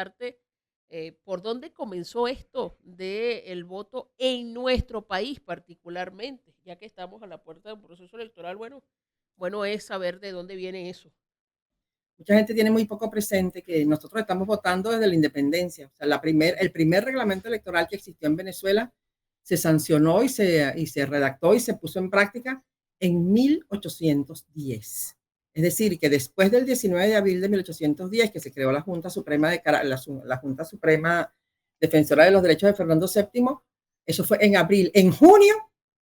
preguntarte por dónde comenzó esto del voto en nuestro país particularmente, ya que estamos a la puerta de un proceso electoral. Bueno es saber de dónde viene eso. Mucha gente tiene muy poco presente que nosotros estamos votando desde la independencia. O sea, el primer reglamento electoral que existió en Venezuela se sancionó y se redactó y se puso en práctica en 1810. Es decir, que después del 19 de abril de 1810, que se creó la Junta Suprema, la Junta Suprema Defensora de los Derechos de Fernando VII, eso fue en abril. En junio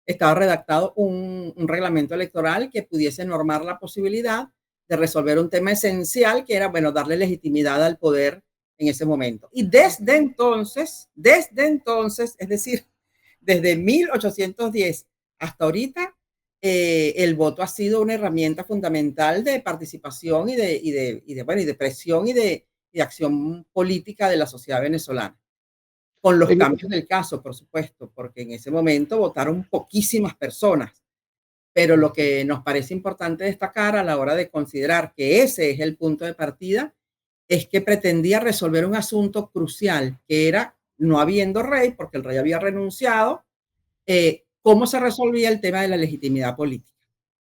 estaba redactado un reglamento electoral que pudiese normar la posibilidad de resolver un tema esencial que era, bueno, darle legitimidad al poder en ese momento. Y desde entonces, es decir, desde 1810 hasta ahorita, el voto ha sido una herramienta fundamental de participación y de presión y de acción política de la sociedad venezolana. Con los En- cambios del caso, por supuesto, porque en ese momento votaron poquísimas personas. Pero lo que nos parece importante destacar a la hora de considerar que ese es el punto de partida es que pretendía resolver un asunto crucial, que era, no habiendo rey, porque el rey había renunciado, cómo se resolvía el tema de la legitimidad política.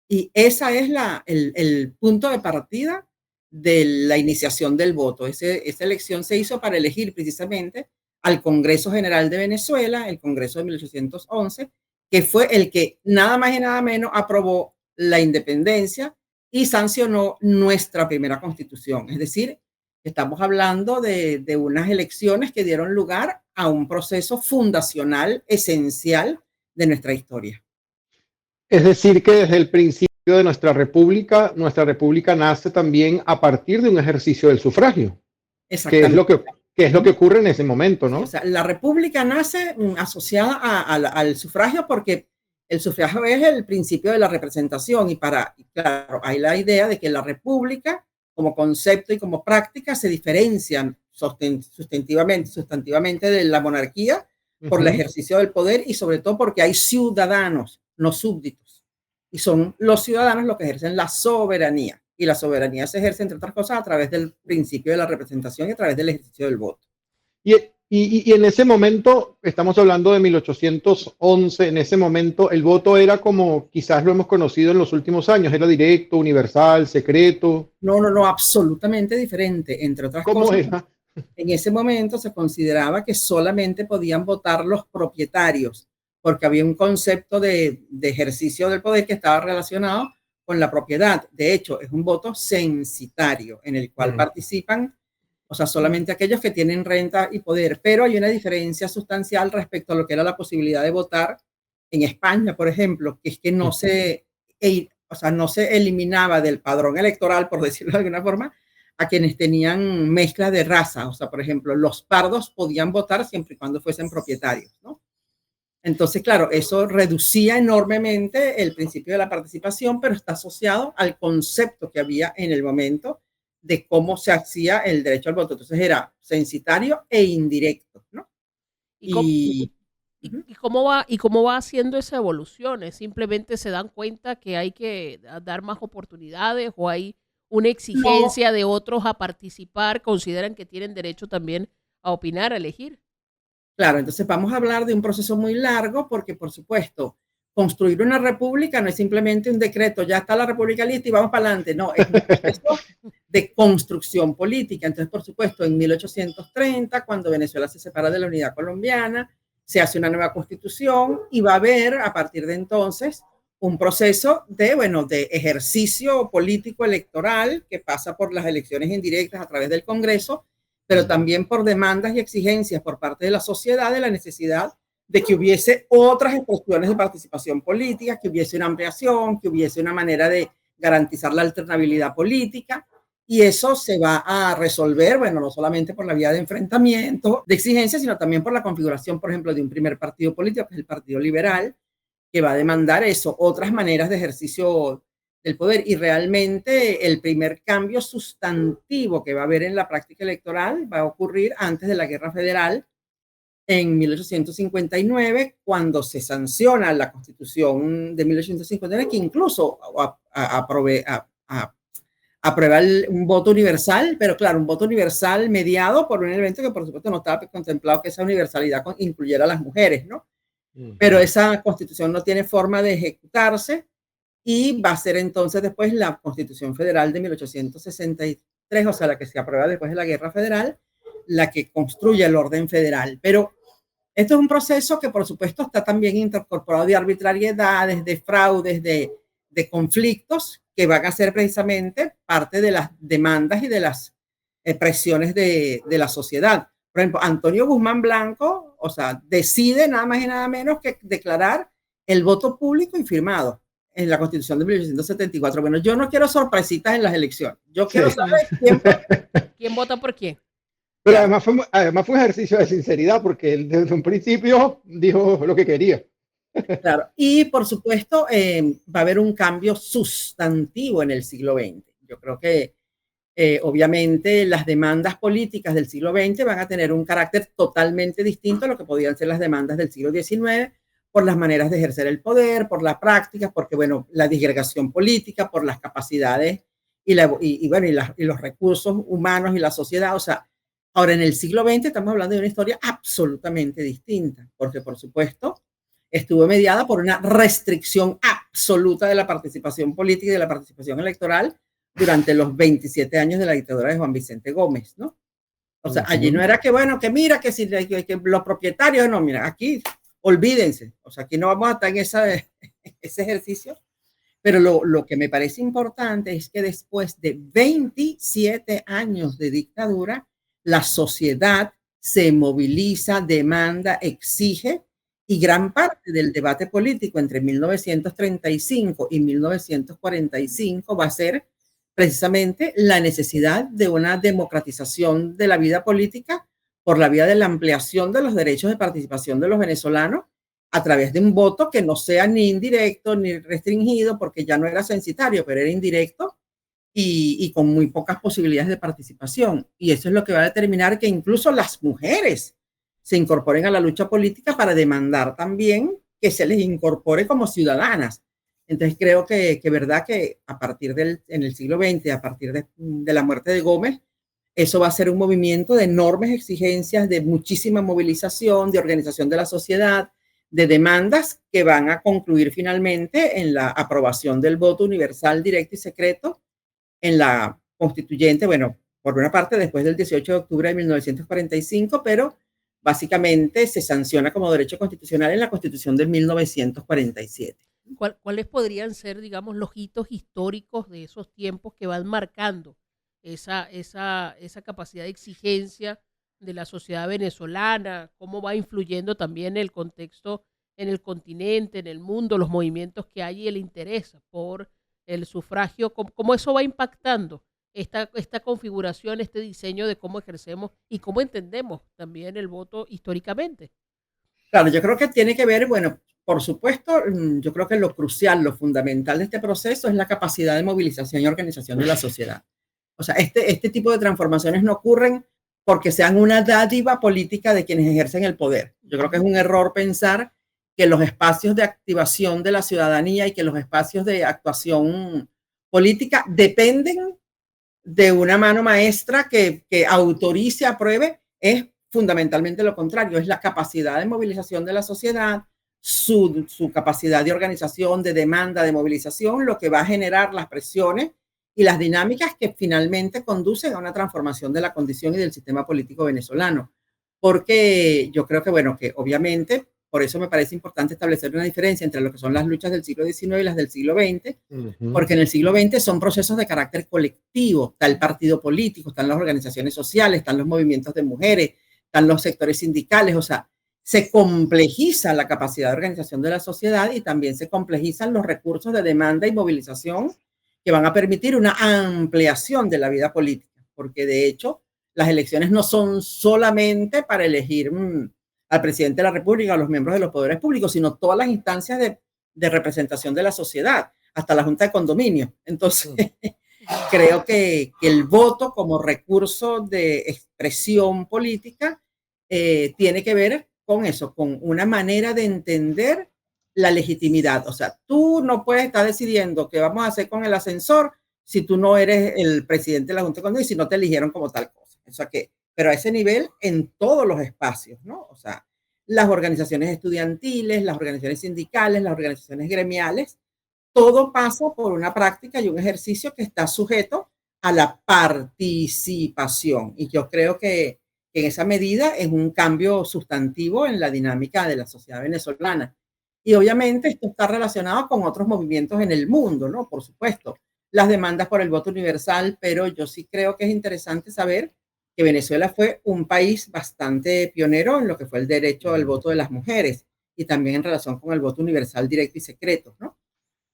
Y esa es el punto de partida de la iniciación del voto. Esa elección se hizo para elegir precisamente al Congreso General de Venezuela, el Congreso de 1811, que fue el que nada más y nada menos aprobó la independencia y sancionó nuestra primera constitución. Es decir, estamos hablando de unas elecciones que dieron lugar a un proceso fundacional esencial de nuestra historia. Es decir, que desde el principio de nuestra república nace también a partir de un ejercicio del sufragio, que es lo Exactamente. que, que es lo que ocurre en ese momento, Sí, o ¿no? sea, la república nace asociada al sufragio porque el sufragio es el principio de la representación y claro, hay la idea de que la república como concepto y como práctica se diferencian sustantivamente de la monarquía por el Ujú. ejercicio del poder y sobre todo porque hay ciudadanos, no súbditos. Y son los ciudadanos los que ejercen la soberanía. Y la soberanía se ejerce, entre otras cosas, a través del principio de la representación y a través del ejercicio del voto. Y en ese momento, estamos hablando de 1811, en ese momento el voto era como quizás lo hemos conocido en los últimos años, era directo, universal, secreto. No, no, no, absolutamente diferente. Entre otras ¿Cómo cosas, era? en ese momento se consideraba que solamente podían votar los propietarios, porque había un concepto de ejercicio del poder que estaba relacionado con la propiedad. De hecho, es un voto censitario en el cual Mm. participan, o sea, solamente aquellos que tienen renta y poder, pero hay una diferencia sustancial respecto a lo que era la posibilidad de votar en España, por ejemplo, que es que no se eliminaba del padrón electoral, por decirlo de alguna forma, a quienes tenían mezcla de raza. O sea, por ejemplo, los pardos podían votar siempre y cuando fuesen propietarios, ¿no? Entonces, claro, eso reducía enormemente el principio de la participación, pero está asociado al concepto que había en el momento de cómo se hacía el derecho al voto. Entonces era censitario e indirecto, ¿no? ¿Y cómo, Y y cómo va haciendo esa evolución? ¿Es simplemente se dan cuenta que hay que dar más oportunidades o hay una no, exigencia de otros a participar? ¿Consideran que tienen derecho también a opinar, a elegir? claro, entonces vamos a hablar de un proceso muy largo porque, por supuesto, construir una república no es simplemente un decreto, ya está la república lista y vamos para adelante. No, es un proceso de construcción política. Entonces, por supuesto, en 1830, cuando Venezuela se separa de la unidad colombiana, se hace una nueva constitución y va a haber a partir de entonces un proceso de ejercicio político electoral que pasa por las elecciones indirectas a través del Congreso, pero también por demandas y exigencias por parte de la sociedad de la necesidad de que hubiese otras expresiones de participación política, que hubiese una ampliación, que hubiese una manera de garantizar la alternabilidad política. Y eso se va a resolver, bueno, no solamente por la vía de enfrentamiento, de exigencia, sino también por la configuración, por ejemplo, de un primer partido político, que es el Partido Liberal, que va a demandar eso, otras maneras de ejercicio del poder. Y realmente el primer cambio sustantivo que va a haber en la práctica electoral va a ocurrir antes de la Guerra Federal, en 1859, cuando se sanciona la Constitución de 1859, que incluso aprueba un voto universal, pero claro, un voto universal mediado por un elemento que por supuesto no estaba contemplado, que esa universalidad incluyera a las mujeres, ¿no? Pero esa constitución no tiene forma de ejecutarse y va a ser entonces después la Constitución Federal de 1863, o sea, la que se aprueba después de la Guerra Federal, la que construye el orden federal. Pero esto es un proceso que por supuesto está también incorporado de arbitrariedades, de fraudes, de conflictos que van a ser precisamente parte de las demandas y de las presiones de la sociedad. Por ejemplo, Antonio Guzmán Blanco, o sea, decide nada más y nada menos que declarar el voto público infirmado en la Constitución de 1874. Bueno, yo no quiero sorpresitas en las elecciones. Yo quiero saber quién vota por quién. Pero además fue un ejercicio de sinceridad porque él desde un principio dijo lo que quería. Claro, y por supuesto va a haber un cambio sustantivo en el siglo XX. Yo creo que obviamente las demandas políticas del siglo XX van a tener un carácter totalmente distinto a lo que podían ser las demandas del siglo XIX, por las maneras de ejercer el poder, por las prácticas, porque bueno, la disgregación política, por las capacidades y los recursos humanos y la sociedad. O sea, ahora en el siglo XX estamos hablando de una historia absolutamente distinta, porque por supuesto estuvo mediada por una restricción absoluta de la participación política y de la participación electoral durante los 27 años de la dictadura de Juan Vicente Gómez, ¿no? O sea, allí no era que, bueno, que mira, que si que los propietarios, no, mira, aquí olvídense, o sea, aquí no vamos a estar en ese ejercicio, pero lo que me parece importante es que después de 27 años de dictadura, la sociedad se moviliza, demanda, exige, y gran parte del debate político entre 1935 y 1945 va a ser precisamente la necesidad de una democratización de la vida política por la vía de la ampliación de los derechos de participación de los venezolanos a través de un voto que no sea ni indirecto ni restringido, porque ya no era censitario, pero era indirecto y con muy pocas posibilidades de participación. Y eso es lo que va a determinar que incluso las mujeres se incorporen a la lucha política para demandar también que se les incorpore como ciudadanas. Entonces creo que verdad que a partir en el siglo XX, a partir de la muerte de Gómez, eso va a ser un movimiento de enormes exigencias, de muchísima movilización, de organización de la sociedad, de demandas que van a concluir finalmente en la aprobación del voto universal, directo y secreto en la constituyente, bueno, por una parte después del 18 de octubre de 1945, pero básicamente se sanciona como derecho constitucional en la Constitución de 1947. ¿Cuáles podrían ser, digamos, los hitos históricos de esos tiempos que van marcando esa capacidad de exigencia de la sociedad venezolana? ¿Cómo va influyendo también el contexto en el continente, en el mundo, los movimientos que hay y el interés por el sufragio? ¿Cómo eso va impactando esta configuración, este diseño de cómo ejercemos y cómo entendemos también el voto históricamente? Claro, yo creo que tiene que ver, bueno, por supuesto, yo creo que lo crucial, lo fundamental de este proceso es la capacidad de movilización y organización de la sociedad. O sea, este tipo de transformaciones no ocurren porque sean una dádiva política de quienes ejercen el poder. Yo creo que es un error pensar que los espacios de activación de la ciudadanía y que los espacios de actuación política dependen de una mano maestra que autorice, apruebe. Es fundamentalmente lo contrario, es la capacidad de movilización de la sociedad, su capacidad de organización, de demanda, de movilización, lo que va a generar las presiones y las dinámicas que finalmente conducen a una transformación de la condición y del sistema político venezolano. Porque yo creo que, bueno, que obviamente, por eso me parece importante establecer una diferencia entre lo que son las luchas del siglo XIX y las del siglo XX, porque en el siglo XX son procesos de carácter colectivo, está el partido político, están las organizaciones sociales, están los movimientos de mujeres, están los sectores sindicales, o sea, se complejiza la capacidad de organización de la sociedad y también se complejizan los recursos de demanda y movilización que van a permitir una ampliación de la vida política, porque de hecho las elecciones no son solamente para elegir al presidente de la República, a los miembros de los poderes públicos, sino todas las instancias de representación de la sociedad, hasta la Junta de Condominio. Entonces, creo que el voto como recurso de expresión política tiene que ver con eso, con una manera de entender la legitimidad. O sea, tú no puedes estar decidiendo qué vamos a hacer con el ascensor si tú no eres el presidente de la Junta de Cónsul y si no te eligieron como tal cosa. O sea que, pero a ese nivel en todos los espacios, ¿no? O sea, las organizaciones estudiantiles, las organizaciones sindicales, las organizaciones gremiales, todo pasa por una práctica y un ejercicio que está sujeto a la participación. Y yo creo que en esa medida es un cambio sustantivo en la dinámica de la sociedad venezolana. Y obviamente esto está relacionado con otros movimientos en el mundo, ¿no? Por supuesto, las demandas por el voto universal, pero yo sí creo que es interesante saber que Venezuela fue un país bastante pionero en lo que fue el derecho al voto de las mujeres y también en relación con el voto universal directo y secreto, ¿no?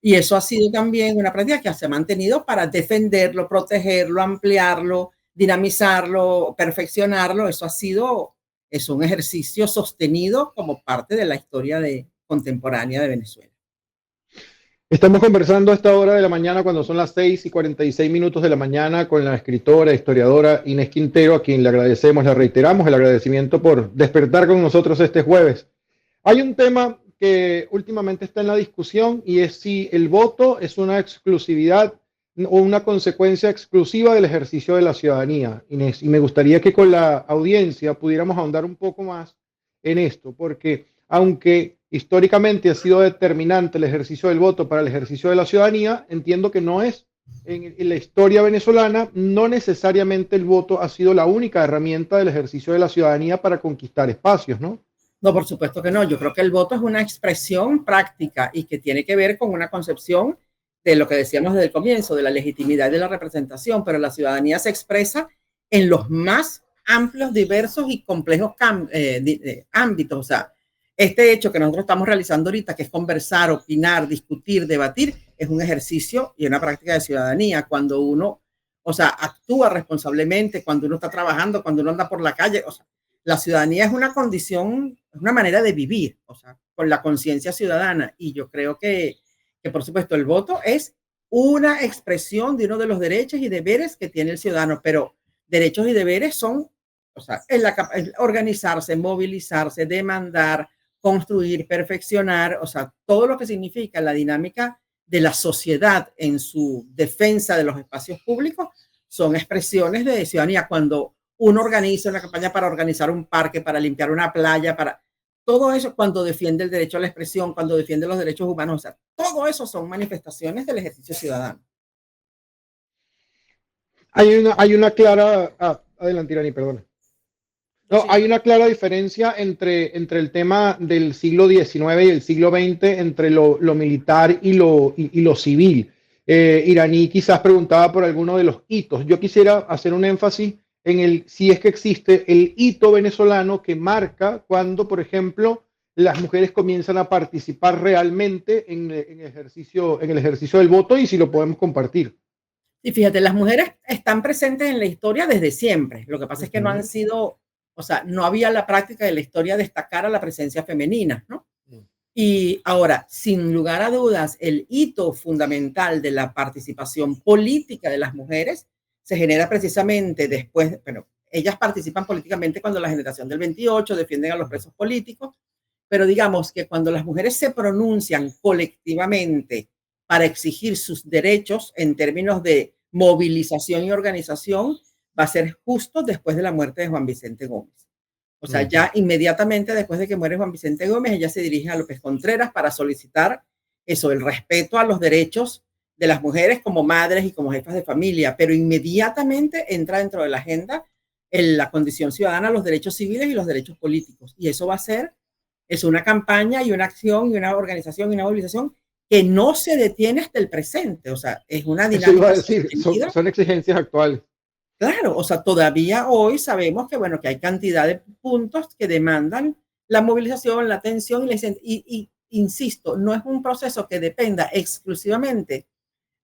Y eso ha sido también una práctica que se ha mantenido para defenderlo, protegerlo, ampliarlo, dinamizarlo, perfeccionarlo. Eso ha sido, es un ejercicio sostenido como parte de la historia contemporánea de Venezuela. Estamos conversando a esta hora de la mañana, cuando son las 6:46 de la mañana, con la escritora, historiadora Inés Quintero, a quien le agradecemos, le reiteramos el agradecimiento por despertar con nosotros este jueves. Hay un tema que últimamente está en la discusión y es si el voto es una exclusividad o una consecuencia exclusiva del ejercicio de la ciudadanía, Inés. Y me gustaría que con la audiencia pudiéramos ahondar un poco más en esto, porque aunque históricamente ha sido determinante el ejercicio del voto para el ejercicio de la ciudadanía, entiendo que no es. En la historia venezolana, no necesariamente el voto ha sido la única herramienta del ejercicio de la ciudadanía para conquistar espacios, ¿no? No, por supuesto que no. Yo creo que el voto es una expresión práctica y que tiene que ver con una concepción de lo que decíamos desde el comienzo, de la legitimidad de la representación, pero la ciudadanía se expresa en los más amplios, diversos y complejos ámbitos. O sea, este hecho que nosotros estamos realizando ahorita, que es conversar, opinar, discutir, debatir, es un ejercicio y una práctica de ciudadanía. Cuando uno, o sea, actúa responsablemente, cuando uno está trabajando, cuando uno anda por la calle, o sea, la ciudadanía es una condición, es una manera de vivir, o sea, con la conciencia ciudadana. Y yo creo que, por supuesto, el voto es una expresión de uno de los derechos y deberes que tiene el ciudadano, pero derechos y deberes son, o sea, organizarse, movilizarse, demandar, construir, perfeccionar, o sea, todo lo que significa la dinámica de la sociedad en su defensa de los espacios públicos son expresiones de ciudadanía. Cuando uno organiza una campaña para organizar un parque, para limpiar una playa, para todo eso, cuando defiende el derecho a la expresión, cuando defiende los derechos humanos, o sea, todo eso son manifestaciones del ejercicio ciudadano. Hay una clara, adelante, Irani, perdona. No, Sí. hay una clara diferencia entre el tema del siglo XIX y el siglo XX, entre lo militar y lo civil. Iraní quizás preguntaba por alguno de los hitos. Yo quisiera hacer un énfasis en si es que existe el hito venezolano que marca cuando, por ejemplo, las mujeres comienzan a participar realmente en el ejercicio del voto, y si lo podemos compartir. Y fíjate, las mujeres están presentes en la historia desde siempre. Lo que pasa es que no han sido, o sea, no había la práctica de la historia destacar a la presencia femenina, ¿no? Y ahora, sin lugar a dudas, el hito fundamental de la participación política de las mujeres se genera precisamente después, bueno, ellas participan políticamente cuando la generación del 28 defienden a los presos políticos, pero digamos que cuando las mujeres se pronuncian colectivamente para exigir sus derechos en términos de movilización y organización, va a ser justo después de la muerte de Juan Vicente Gómez. O sea, ya inmediatamente después de que muere Juan Vicente Gómez, ella se dirige a López Contreras para solicitar eso, el respeto a los derechos de las mujeres como madres y como jefas de familia, pero inmediatamente entra dentro de la agenda la condición ciudadana, los derechos civiles y los derechos políticos. Y eso va a ser una campaña y una acción y una organización y una movilización que no se detiene hasta el presente. O sea, es una dinámica. Eso iba a decir, son exigencias actuales. Claro, o sea, todavía hoy sabemos que, bueno, que hay cantidad de puntos que demandan la movilización, la atención y insisto, no es un proceso que dependa exclusivamente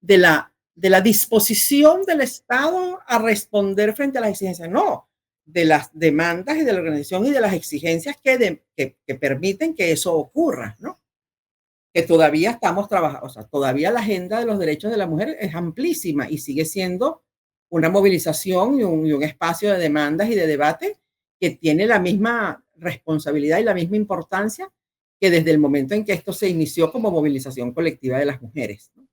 de la disposición del Estado a responder frente a las exigencias, no, de las demandas y de la organización y de las exigencias que permiten que eso ocurra, ¿no? Que todavía estamos trabajando, o sea, todavía la agenda de los derechos de la mujer es amplísima y sigue siendo una movilización y un espacio de demandas y de debate que tiene la misma responsabilidad y la misma importancia que desde el momento en que esto se inició como movilización colectiva de las mujeres, ¿no?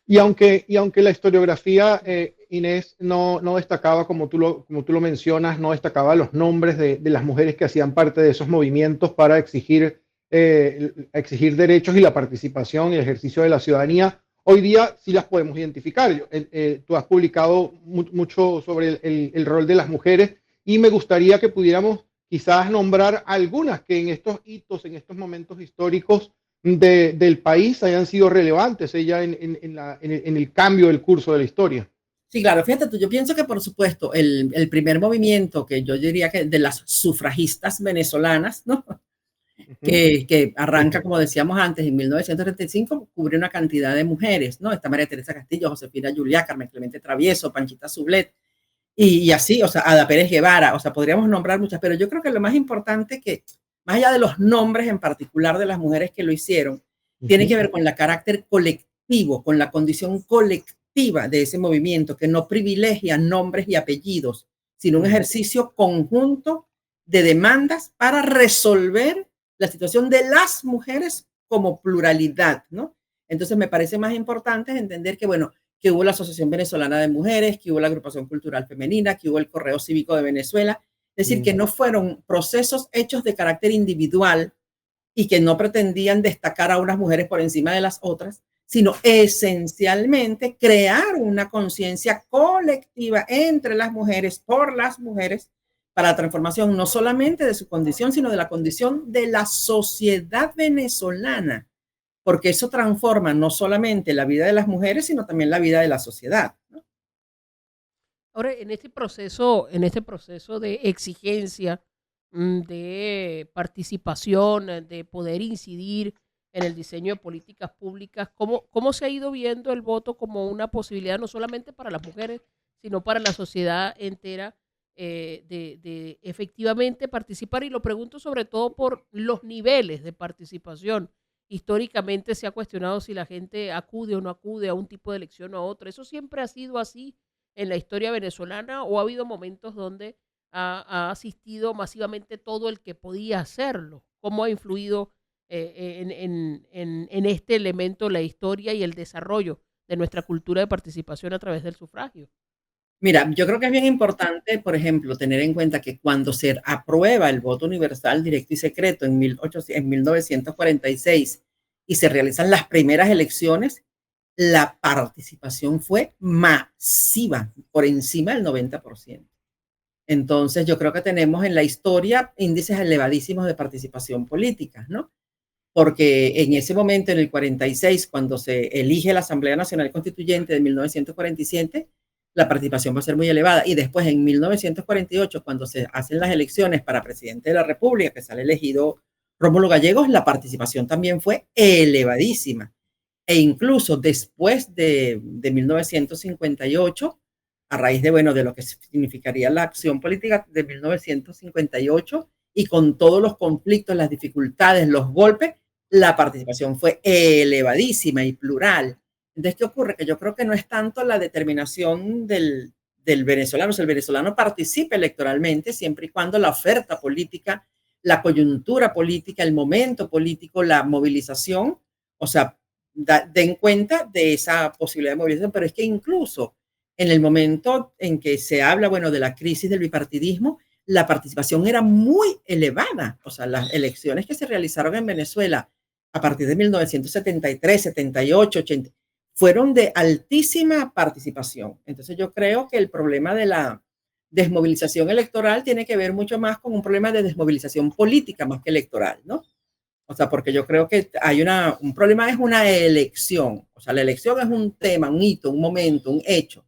Y aunque la historiografía, Inés, no destacaba, como tú lo mencionas, no destacaba los nombres de las mujeres que hacían parte de esos movimientos para exigir derechos y la participación y el ejercicio de la ciudadanía, hoy día sí las podemos identificar. Tú has publicado mucho sobre el rol de las mujeres y me gustaría que pudiéramos quizás nombrar algunas que en estos hitos, en estos momentos históricos, del país hayan sido relevantes ella en el cambio del curso de la historia. Sí, claro, fíjate tú, yo pienso que por supuesto el primer movimiento que yo diría que de las sufragistas venezolanas, ¿no? Que arranca, como decíamos antes, en 1935, cubre una cantidad de mujeres, ¿no? Está María Teresa Castillo, Josefina Juliá, Carmen Clemente Travieso, Panchita Sublet, y así, o sea, Ada Pérez Guevara, o sea, podríamos nombrar muchas, pero yo creo que lo más importante que, más allá de los nombres en particular de las mujeres que lo hicieron, tiene que ver con el carácter colectivo, con la condición colectiva de ese movimiento, que no privilegia nombres y apellidos, sino un ejercicio conjunto de demandas para resolver la situación de las mujeres como pluralidad, ¿no? Entonces me parece más importante entender que, bueno, que hubo la Asociación Venezolana de Mujeres, que hubo la Agrupación Cultural Femenina, que hubo el Correo Cívico de Venezuela, es decir, que no fueron procesos hechos de carácter individual y que no pretendían destacar a unas mujeres por encima de las otras, sino esencialmente crear una conciencia colectiva entre las mujeres, por las mujeres, para la transformación no solamente de su condición, sino de la condición de la sociedad venezolana, porque eso transforma no solamente la vida de las mujeres, sino también la vida de la sociedad, ¿no? Ahora, en este proceso de exigencia, de participación, de poder incidir en el diseño de políticas públicas, ¿cómo se ha ido viendo el voto como una posibilidad no solamente para las mujeres, sino para la sociedad entera, de efectivamente participar? Y lo pregunto sobre todo por los niveles de participación. Históricamente se ha cuestionado si la gente acude o no acude a un tipo de elección o a otro. ¿Eso siempre ha sido así en la historia venezolana o ha habido momentos donde ha asistido masivamente todo el que podía hacerlo? ¿Cómo ha influido en este elemento la historia y el desarrollo de nuestra cultura de participación a través del sufragio? Mira, yo creo que es bien importante, por ejemplo, tener en cuenta que cuando se aprueba el voto universal, directo y secreto en 1946 y se realizan las primeras elecciones, la participación fue masiva, por encima del 90%. Entonces, yo creo que tenemos en la historia índices elevadísimos de participación política, ¿no? Porque en ese momento, en el 46, cuando se elige la Asamblea Nacional Constituyente de 1947, la participación va a ser muy elevada. Y después, en 1948, cuando se hacen las elecciones para presidente de la República, que sale elegido Rómulo Gallegos, la participación también fue elevadísima. E incluso después de 1958, a raíz de, bueno, de lo que significaría la acción política de 1958 y con todos los conflictos, las dificultades, los golpes, la participación fue elevadísima y plural. Entonces, ¿qué ocurre? Que yo creo que no es tanto la determinación del venezolano, o sea, el venezolano participa electoralmente siempre y cuando la oferta política, la coyuntura política, el momento político, la movilización, o sea, den cuenta de esa posibilidad de movilización, pero es que incluso en el momento en que se habla, bueno, de la crisis del bipartidismo, la participación era muy elevada. O sea, las elecciones que se realizaron en Venezuela a partir de 1973, 78, 80, fueron de altísima participación. Entonces yo creo que el problema de la desmovilización electoral tiene que ver mucho más con un problema de desmovilización política más que electoral, ¿no? O sea, porque yo creo que hay un problema, es una elección. O sea, la elección es un tema, un hito, un momento, un hecho.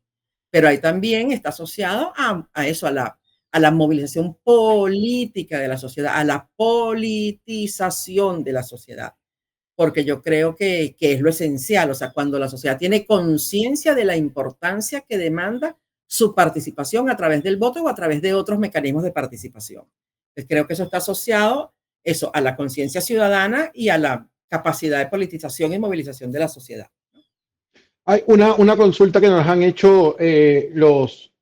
Pero ahí también está asociado a eso, a la movilización política de la sociedad, a la politización de la sociedad. Porque yo creo que es lo esencial. O sea, cuando la sociedad tiene conciencia de la importancia que demanda su participación a través del voto o a través de otros mecanismos de participación. Entonces, creo que eso está asociado eso, a la conciencia ciudadana y a la capacidad de politización y movilización de la sociedad. Hay una consulta que nos han hecho las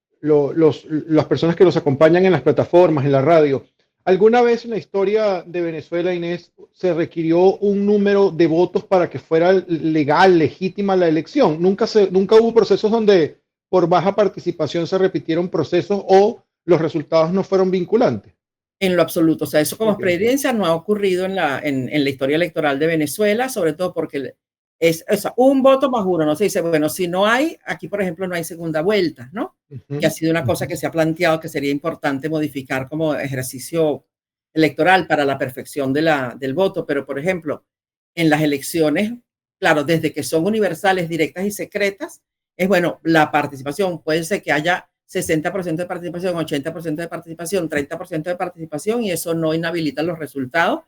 personas que nos acompañan en las plataformas, en la radio. ¿Alguna vez en la historia de Venezuela, Inés, se requirió un número de votos para que fuera legal, legítima la elección? Nunca hubo procesos donde por baja participación se repitieron procesos o los resultados no fueron vinculantes. En lo absoluto. O sea, eso como Ok. experiencia no ha ocurrido en la historia electoral de Venezuela, sobre todo porque o sea, un voto más uno. No se dice, bueno, si no hay, aquí por ejemplo no hay segunda vuelta, ¿no? Que ha sido una cosa que se ha planteado que sería importante modificar como ejercicio electoral para la perfección del voto. Pero, por ejemplo, en las elecciones, claro, desde que son universales, directas y secretas, es bueno, la participación puede ser que haya 60% de participación, 80% de participación, 30% de participación, y eso no inhabilita los resultados,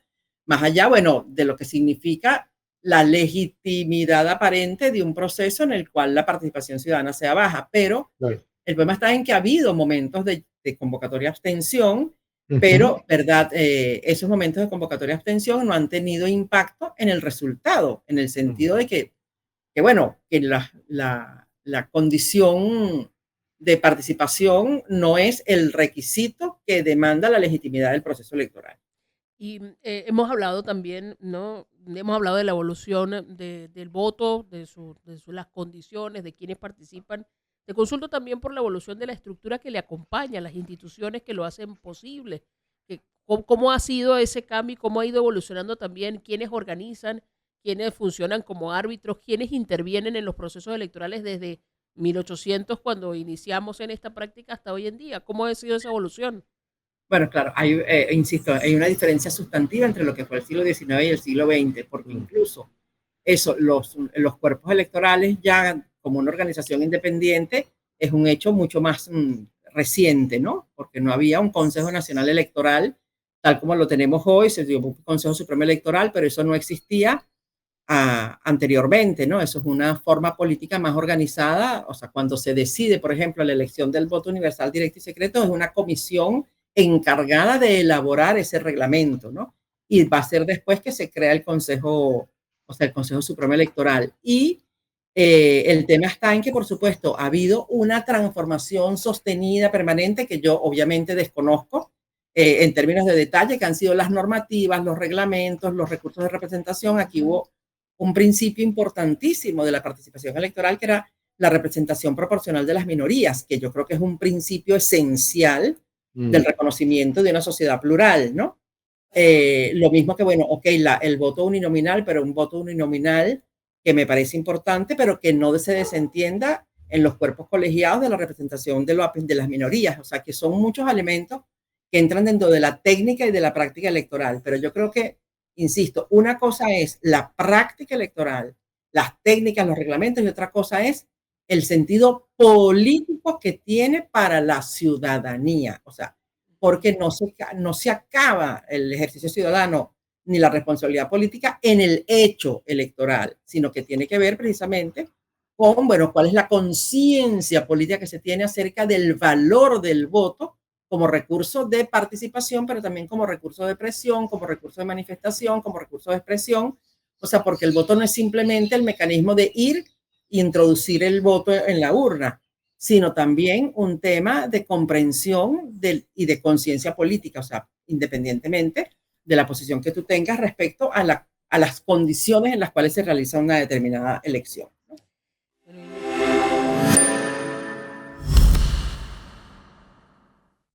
más allá, bueno, de lo que significa la legitimidad aparente de un proceso en el cual la participación ciudadana sea baja. Pero Claro. el problema está en que ha habido momentos de convocatoria abstención, pero, ¿verdad? Esos momentos de convocatoria abstención no han tenido impacto en el resultado, en el sentido de que bueno, que la condición de participación no es el requisito que demanda la legitimidad del proceso electoral. Y hemos hablado también, ¿no? Hemos hablado de la evolución del voto, las condiciones, de quienes participan. Te consulto también por la evolución de la estructura que le acompaña, las instituciones que lo hacen posible. ¿Cómo ha sido ese cambio y cómo ha ido evolucionando también? ¿Quiénes organizan? ¿Quiénes funcionan como árbitros? ¿Quiénes intervienen en los procesos electorales desde 1800, cuando iniciamos en esta práctica, hasta hoy en día? ¿Cómo ha sido esa evolución? Bueno, claro, insisto, hay una diferencia sustantiva entre lo que fue el siglo XIX y el siglo XX, porque incluso eso, los cuerpos electorales ya como una organización independiente es un hecho mucho más reciente, ¿no? Porque no había un Consejo Nacional Electoral tal como lo tenemos hoy, se dio un Consejo Supremo Electoral, pero eso no existía anteriormente, ¿no? Eso es una forma política más organizada. O sea, cuando se decide, por ejemplo, la elección del voto universal, directo y secreto, es una comisión encargada de elaborar ese reglamento, ¿no? Y va a ser después que se crea el Consejo, o sea, el Consejo Supremo Electoral. Y el tema está en que, por supuesto, ha habido una transformación sostenida, permanente, que yo obviamente desconozco en términos de detalle, que han sido las normativas, los reglamentos, los recursos de representación. Aquí hubo un principio importantísimo de la participación electoral, que era la representación proporcional de las minorías, que yo creo que es un principio esencial del reconocimiento de una sociedad plural, ¿no? Lo mismo que, bueno, ok, el voto uninominal, pero un voto uninominal que me parece importante, pero que no se desentienda en los cuerpos colegiados de la representación de las minorías. O sea, que son muchos elementos que entran dentro de la técnica y de la práctica electoral. Pero yo creo que, insisto, una cosa es la práctica electoral, las técnicas, los reglamentos, y otra cosa es el sentido político que tiene para la ciudadanía. O sea, porque no se acaba el ejercicio ciudadano ni la responsabilidad política en el hecho electoral, sino que tiene que ver precisamente con, bueno, cuál es la conciencia política que se tiene acerca del valor del voto como recurso de participación, pero también como recurso de presión, como recurso de manifestación, como recurso de expresión. O sea, porque el voto no es simplemente el mecanismo de ir e introducir el voto en la urna, sino también un tema de comprensión y de conciencia política, o sea, independientemente de la posición que tú tengas respecto a las condiciones en las cuales se realiza una determinada elección.